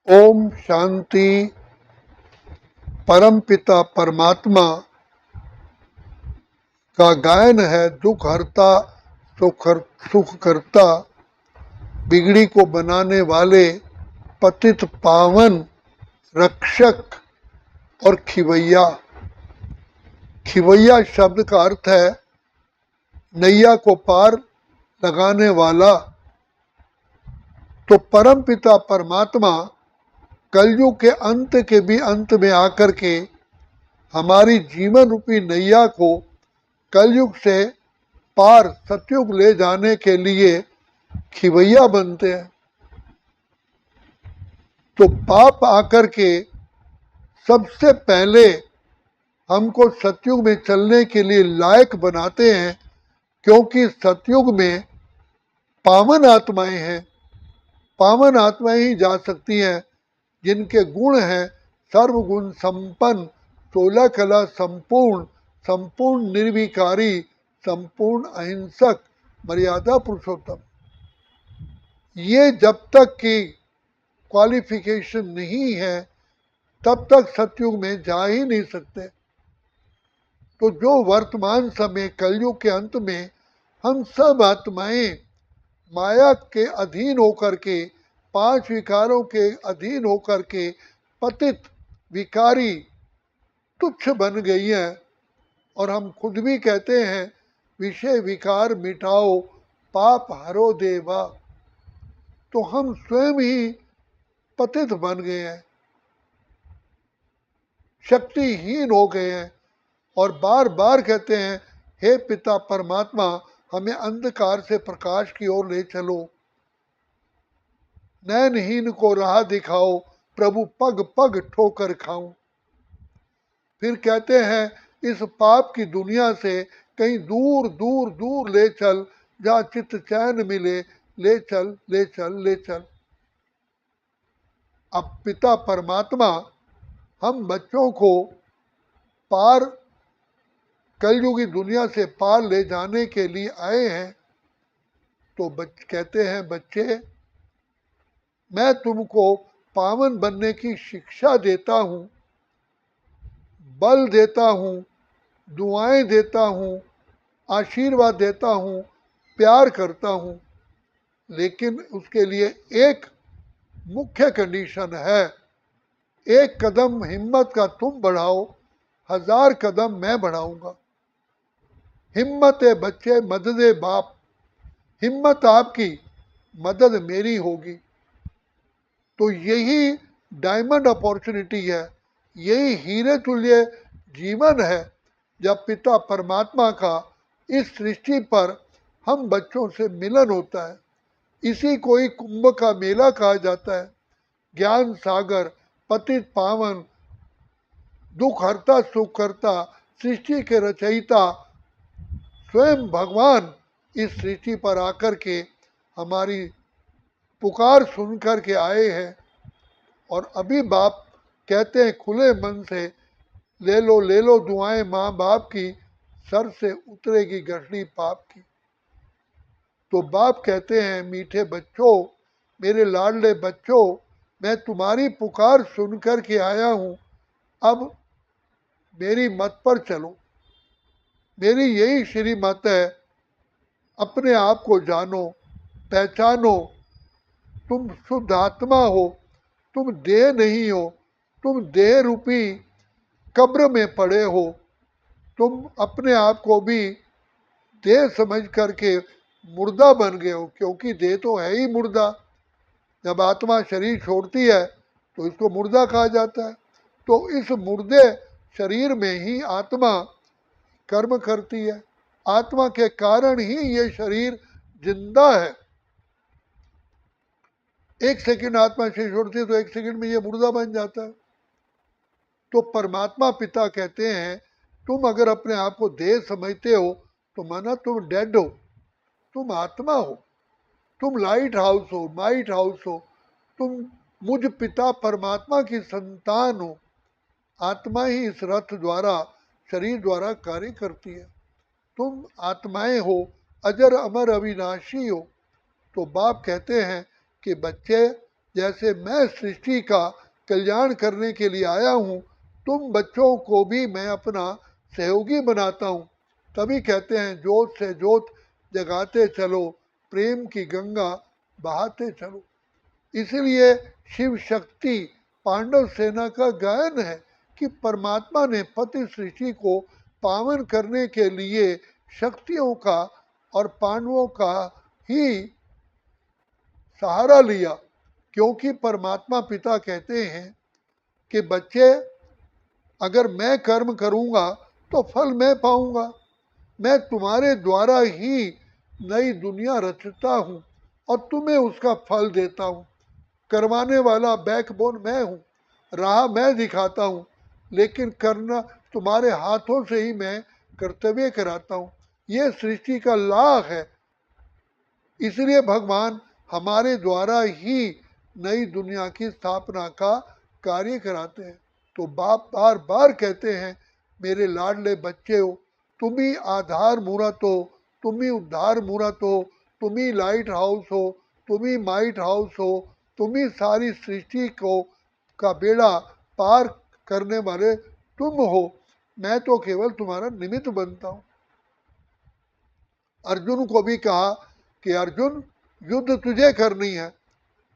ओम शांति। परम पिता परमात्मा का गायन है, दुख हरता सुख करता, बिगड़ी को बनाने वाले, पतित पावन, रक्षक और खिवैया। खिवैया शब्द का अर्थ है नैया को पार लगाने वाला। तो परम पिता परमात्मा कलयुग के अंत के भी अंत में आकर के हमारी जीवन रूपी नैया को कलयुग से पार सतयुग ले जाने के लिए खिवैया बनते हैं। तो पाप आकर के सबसे पहले हमको सतयुग में चलने के लिए लायक बनाते हैं, क्योंकि सतयुग में पावन आत्माएं हैं। पावन आत्माएं ही जा सकती हैं जिनके गुण हैं सर्वगुण संपन्न, 16 कला संपूर्ण, संपूर्ण निर्विकारी, संपूर्ण अहिंसक, मर्यादा पुरुषोत्तम। ये जब तक की क्वालिफिकेशन नहीं है तब तक सतयुग में जा ही नहीं सकते। तो जो वर्तमान समय कलयुग के अंत में हम सब आत्माएं माया के अधीन होकर के, 5 विकारों के अधीन होकर के पतित, विकारी, तुच्छ बन गई हैं। और हम खुद भी कहते हैं विषय विकार मिटाओ, पाप हरो देवा। तो हम स्वयं ही पतित बन गए हैं, शक्तिहीन हो गए हैं, और बार बार कहते हैं हे पिता परमात्मा, हमें अंधकार से प्रकाश की ओर ले चलो, नयनहीन को राह दिखाओ, प्रभु पग पग ठोकर खाऊं। फिर कहते हैं इस पाप की दुनिया से कहीं दूर दूर दूर ले चल, जहाँ चित्त चैन मिले, ले चल ले चल ले चल। अब पिता परमात्मा हम बच्चों को पार, कलयुगी दुनिया से पार ले जाने के लिए आए हैं। तो कहते हैं बच्चे, मैं तुमको पावन बनने की शिक्षा देता हूँ, बल देता हूँ, दुआएं देता हूँ, आशीर्वाद देता हूँ, प्यार करता हूँ, लेकिन उसके लिए एक मुख्य कंडीशन है, एक कदम हिम्मत का तुम बढ़ाओ, 1000 कदम मैं बढ़ाऊंगा। हिम्मत है बच्चे, मदद है बाप। हिम्मत आपकी, मदद मेरी होगी। तो यही डायमंड अपॉर्चुनिटी है, यही हीरे तुल्य जीवन है जब पिता परमात्मा का इस सृष्टि पर हम बच्चों से मिलन होता है। इसी को ही कुंभ का मेला कहा जाता है। ज्ञान सागर, पतित पावन, दुख हरता सुख करता, सृष्टि के रचयिता स्वयं भगवान इस सृष्टि पर आकर के हमारी पुकार सुन कर के आए हैं। और अभी बाप कहते हैं खुले मन से, ले लो दुआएं माँ बाप की, सर से उतरेगी गठरी पाप की। तो बाप कहते हैं मीठे बच्चों, मेरे लाडले बच्चों, मैं तुम्हारी पुकार सुन कर के आया हूँ, अब मेरी मत पर चलो। मेरी यही श्री मत है, अपने आप को जानो, पहचानो, तुम शुद्ध आत्मा हो, तुम देह नहीं हो, तुम देह रूपी कब्र में पड़े हो। तुम अपने आप को भी देह समझ करके मुर्दा बन गए हो, क्योंकि देह तो है ही मुर्दा। जब आत्मा शरीर छोड़ती है तो इसको मुर्दा कहा जाता है। तो इस मुर्दे शरीर में ही आत्मा कर्म करती है, आत्मा के कारण ही ये शरीर जिंदा है। एक सेकंड आत्मा शरीर छोड़ती है तो एक सेकंड में ये मुर्दा बन जाता है। तो परमात्मा पिता कहते हैं तुम अगर अपने आप को देह समझते हो तो माना तुम डेड हो, तुम आत्मा हो, तुम लाइट हाउस हो, माइट हाउस हो, तुम मुझ पिता परमात्मा की संतान हो। आत्मा ही इस रथ द्वारा, शरीर द्वारा कार्य करती है। तुम आत्माएं हो, अजर अमर अविनाशी हो। तो बाप कहते हैं कि बच्चे जैसे मैं सृष्टि का कल्याण करने के लिए आया हूँ, तुम बच्चों को भी मैं अपना सहयोगी बनाता हूँ। तभी कहते हैं जोत से जोत जगाते चलो, प्रेम की गंगा बहाते चलो। इसलिए शिव शक्ति पांडव सेना का गायन है कि परमात्मा ने पति सृष्टि को पावन करने के लिए शक्तियों का और पांडवों का ही सहारा लिया, क्योंकि परमात्मा पिता कहते हैं कि बच्चे, अगर मैं कर्म करूंगा तो फल मैं पाऊंगा। मैं तुम्हारे द्वारा ही नई दुनिया रचता हूँ और तुम्हें उसका फल देता हूँ। करवाने वाला बैकबोन मैं हूँ, राह मैं दिखाता हूँ, लेकिन करना तुम्हारे हाथों से ही मैं कर्तव्य कराता हूँ। ये सृष्टि का लाभ है। इसलिए भगवान हमारे द्वारा ही नई दुनिया की स्थापना का कार्य कराते हैं। तो बाप बार बार कहते हैं, मेरे लाडले बच्चे हो, तुम ही आधार मूरत हो, तुम ही उद्धार मूरत हो, तुम ही लाइट हाउस हो, तुम ही माइट हाउस हो, तुम ही सारी सृष्टि को का बेड़ा पार करने वाले तुम हो। मैं तो केवल तुम्हारा निमित्त बनता हूँ। अर्जुन को भी कहा कि अर्जुन, युद्ध तुझे करनी है,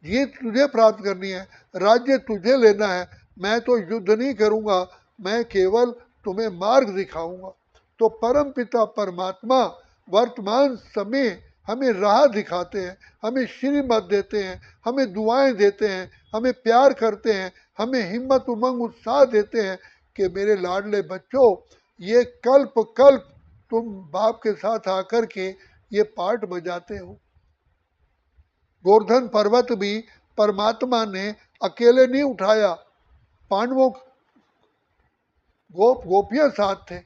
जीत तुझे प्राप्त करनी है, राज्य तुझे लेना है। मैं तो युद्ध नहीं करूंगा, मैं केवल तुम्हें मार्ग दिखाऊंगा। तो परम पिता परमात्मा वर्तमान समय हमें राह दिखाते हैं, हमें श्रीमत देते हैं, हमें दुआएं देते हैं, हमें प्यार करते हैं, हमें हिम्मत उमंग उत्साह देते हैं कि मेरे लाडले बच्चों, ये कल्प कल्प तुम बाप के साथ आकर के ये पाठ बजाते हो। गोवर्धन पर्वत भी परमात्मा ने अकेले नहीं उठाया, पांडवों गोपियां साथ थे।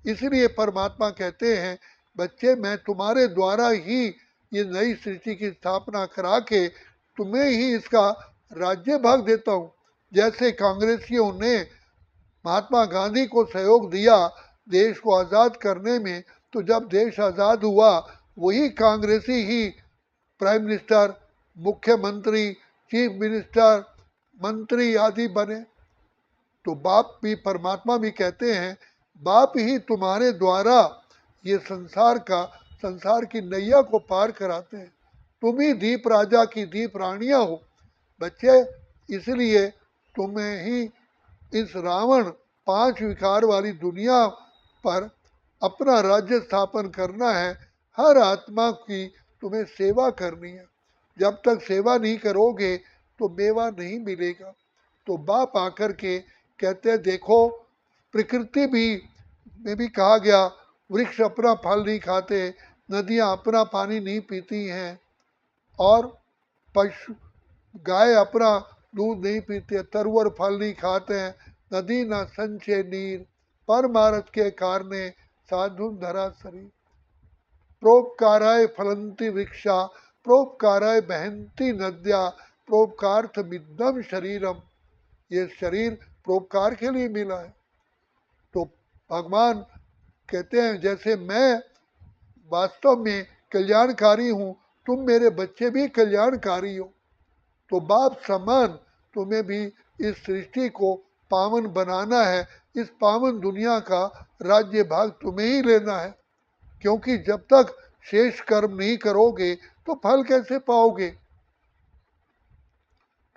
इसलिए परमात्मा कहते हैं, बच्चे मैं तुम्हारे द्वारा ही ये नई सृष्टि की स्थापना करा के तुम्हें ही इसका राज्य भाग देता हूँ। जैसे कांग्रेसियों ने महात्मा गांधी को सहयोग दिया देश को आज़ाद करने में, तो जब देश आज़ाद हुआ वही कांग्रेसी ही प्राइम मिनिस्टर, मुख्यमंत्री, चीफ मिनिस्टर, मंत्री आदि बने। तो बाप भी परमात्मा भी कहते हैं, बाप ही तुम्हारे द्वारा ये संसार की नैया को पार कराते हैं। तुम ही दीप राजा की दीप रानियां हो। बच्चे, इसलिए तुम्हें ही इस रावण पांच विकार वाली दुनिया पर अपना राज्य स्थापन करना है। हर आत्मा की तुम्हें सेवा करनी है। जब तक सेवा नहीं करोगे तो मेवा नहीं मिलेगा। तो बाप आकर के कहते हैं, देखो प्रकृति भी में भी कहा गया, वृक्ष अपना फल नहीं खाते, नदियाँ अपना पानी नहीं पीती हैं, और पशु गाय अपना दूध नहीं पीते, तरवर फल नहीं खाते हैं, नदी न संचय नीर, परमारथ के कारणे साधु धरा शरीर। प्रोपकाराय फलंती वृक्षा, प्रोपकाराय बहंती नद्या, प्रोपकार्थ मिदम शरीरम। ये शरीर प्रोपकार के लिए मिला है। तो भगवान कहते हैं, जैसे मैं वास्तव में कल्याणकारी हूँ, तुम मेरे बच्चे भी कल्याणकारी हो। तो बाप समान तुम्हें भी इस सृष्टि को पावन बनाना है। इस पावन दुनिया का राज्य भाग तुम्हें ही लेना है, क्योंकि जब तक शेष कर्म नहीं करोगे तो फल कैसे पाओगे।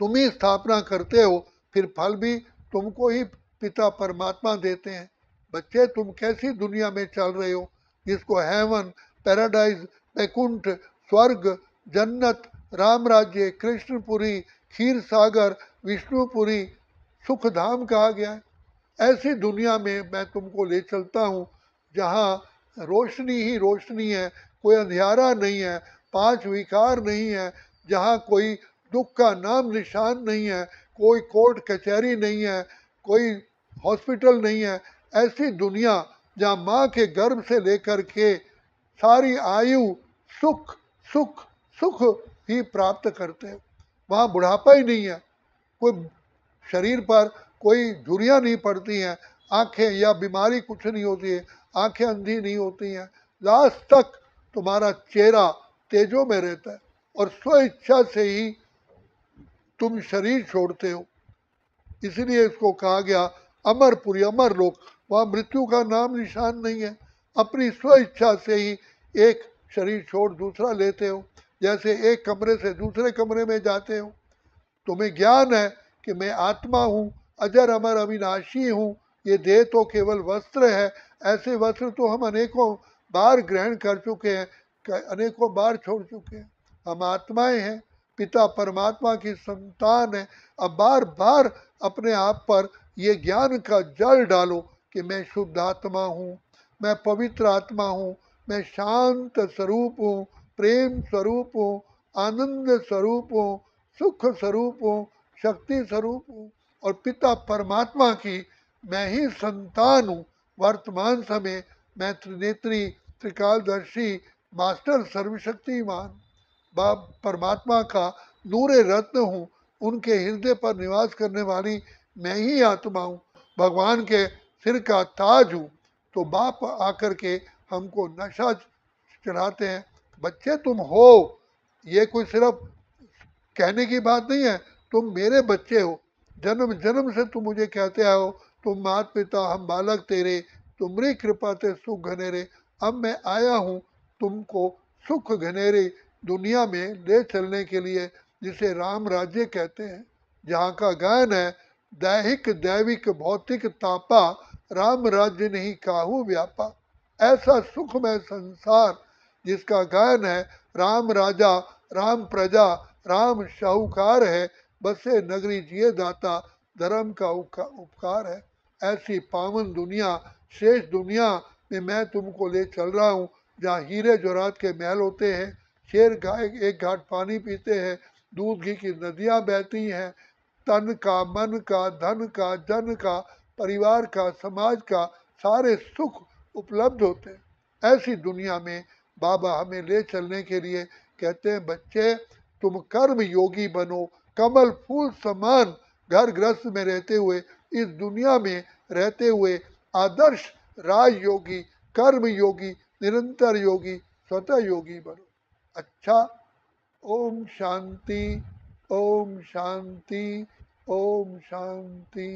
तुम ही स्थापना करते हो, फिर फल भी तुमको ही पिता परमात्मा देते हैं। बच्चे, तुम कैसी दुनिया में चल रहे हो, जिसको हेवन, पैराडाइज, बैकुंठ, स्वर्ग, जन्नत, राम राज्य, कृष्णपुरी, क्षीर सागर, विष्णुपुरी, सुख धाम कहा गया है। ऐसी दुनिया में मैं तुमको ले चलता हूँ जहाँ रोशनी ही रोशनी है, कोई अंधियारा नहीं है, पांच विकार नहीं है, जहाँ कोई दुख का नाम निशान नहीं है, कोई कोर्ट कचहरी नहीं है, कोई हॉस्पिटल नहीं है। ऐसी दुनिया जहाँ माँ के गर्भ से लेकर के सारी आयु सुख सुख सुख ही प्राप्त करते हैं। वहाँ बुढ़ापा ही नहीं है, कोई शरीर पर कोई झुर्रियाँ नहीं पड़ती हैं, आंखें या बीमारी कुछ नहीं होती है, आंखें अंधी नहीं होती हैं। लास्ट तक तुम्हारा चेहरा तेजों में रहता है और स्व इच्छा से ही तुम शरीर छोड़ते हो। इसलिए इसको कहा गया अमरपुरी, अमर लोक। वहाँ मृत्यु का नाम निशान नहीं है। अपनी स्व इच्छा से ही एक शरीर छोड़ दूसरा लेते हो, जैसे एक कमरे से दूसरे कमरे में जाते हो। तुम्हें ज्ञान है कि मैं आत्मा हूँ, अजर अमर अविनाशी हूँ, ये देह तो केवल वस्त्र है। ऐसे वस्त्र तो हम अनेकों बार ग्रहण कर चुके हैं, अनेकों बार छोड़ चुके हैं। हम आत्माएं हैं, पिता परमात्मा की संतान है। अब बार बार अपने आप पर ये ज्ञान का जल डालो कि मैं शुद्ध आत्मा हूँ, मैं पवित्र आत्मा हूँ, मैं शांत स्वरूप हूँ, प्रेम स्वरूप हूँ, आनंद स्वरूप हूँ, सुख स्वरूप हूँ, शक्ति स्वरूप हूँ, और पिता परमात्मा की मैं ही संतान हूँ। वर्तमान समय मैं त्रिनेत्री, त्रिकालदर्शी, मास्टर सर्वशक्तिमान बाप परमात्मा का नूरे रत्न हूँ। उनके हृदय पर निवास करने वाली मैं ही आत्मा हूँ, भगवान के सिर का ताज हूँ। तो बाप आकर के हमको नशा चढ़ाते हैं, बच्चे तुम हो, ये कोई सिर्फ कहने की बात नहीं है, तुम मेरे बच्चे हो। जन्म जन्म से तुम मुझे कहते आए हो, तुम मात पिता हम बालक तेरे, तुम्हारी कृपा ते सुख घनेरे। अब मैं आया हूँ तुमको सुख घनेरी दुनिया में ले चलने के लिए, जिसे राम राज्य कहते हैं, जहाँ का गायन है दैहिक दैविक भौतिक तापा, राम राज्य नहीं काहू व्यापा। ऐसा सुखमय संसार जिसका गायन है राम राजा, राम प्रजा, राम शाहूकार है, बसे नगरी जिए दाता, धर्म का उपकार है। ऐसी पावन दुनिया, शेष दुनिया में मैं तुमको ले चल रहा हूँ, जहाँ हीरे जवाहरात के महल होते हैं, शेर गाय एक घाट पानी पीते हैं, दूध घी की नदियाँ बहती हैं, तन का, मन का, धन का, जन का, परिवार का, समाज का सारे सुख उपलब्ध होते हैं। ऐसी दुनिया में बाबा हमें ले चलने के लिए कहते हैं, बच्चे तुम कर्म योगी बनो, कमल फूल समान घर गृहस्थ में रहते हुए, इस दुनिया में रहते हुए आदर्श राज योगी, कर्म योगी, निरंतर योगी, स्वतः योगी बनो। अच्छा, ओम शांति, ओम शांति, ओम शांति।